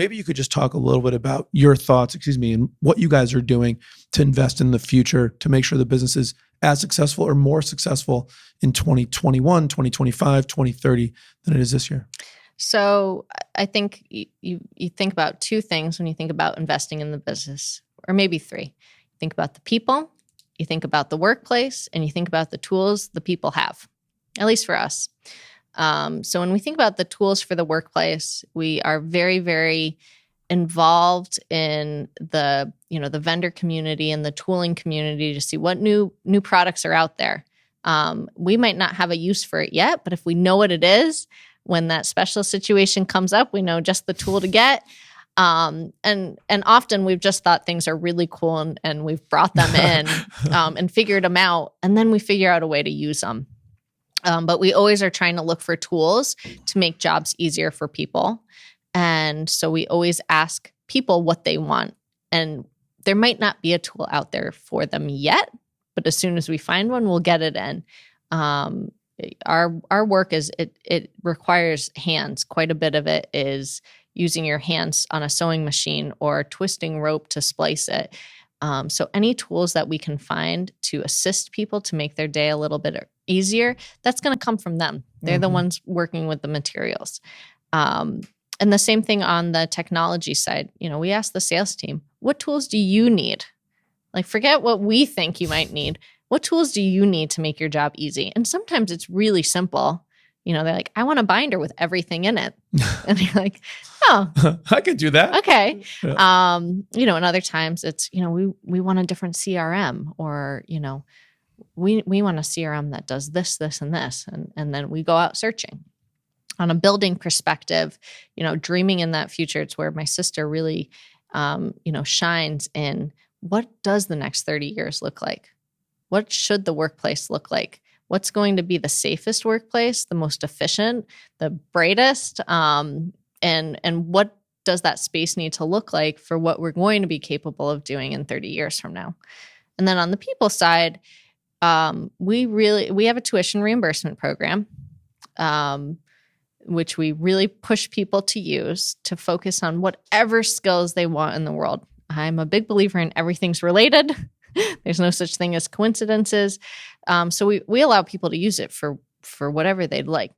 Maybe you could just talk a little bit about your thoughts, and what you guys are doing to invest in the future to make sure the business is as successful or more successful in 2021, 2025, 2030 than it is this year. So I think you think about two things when you think about investing in the business, or maybe three. You think about the people, you think about the workplace, and you think about the tools the people have, at least for us. So when we think about the tools for the workplace, we are very, very involved in the vendor community and the tooling community to see what new products are out there. We might not have a use for it yet, but if we know what it is, when that special situation comes up, we know just the tool to get. And often we've just thought things are really cool and we've brought them in and figured them out, and then we figure out a way to use them. But we always are trying to look for tools to make jobs easier for people. And so we always ask people what they want. And there might not be a tool out there for them yet, but as soon as we find one, we'll get it in. Our work it requires hands. Quite a bit of it is using your hands on a sewing machine or twisting rope to splice it. So any tools that we can find to assist people to make their day a little bit easier, that's going to come from them. They're the ones working with the materials. And the same thing on the technology side. We ask the sales team, what tools do you need? Like, forget what we think you might need. What tools do you need to make your job easy? And sometimes it's really simple. They're like, I want a binder with everything in it. And you're like, oh, I could do that. Okay. Yeah. And other times it's, we want a different CRM, or, we want a CRM that does this, this, and this. And then we go out searching. On a building perspective, dreaming in that future, it's where my sister really, shines in what does the next 30 years look like? What should the workplace look like? What's going to be the safest workplace, the most efficient, the brightest, and what does that space need to look like for what we're going to be capable of doing in 30 years from now? And then on the people side, we have a tuition reimbursement program, which we really push people to use to focus on whatever skills they want in the world. I'm a big believer in everything's related. There's no such thing as coincidences. So we allow people to use it for whatever they'd like.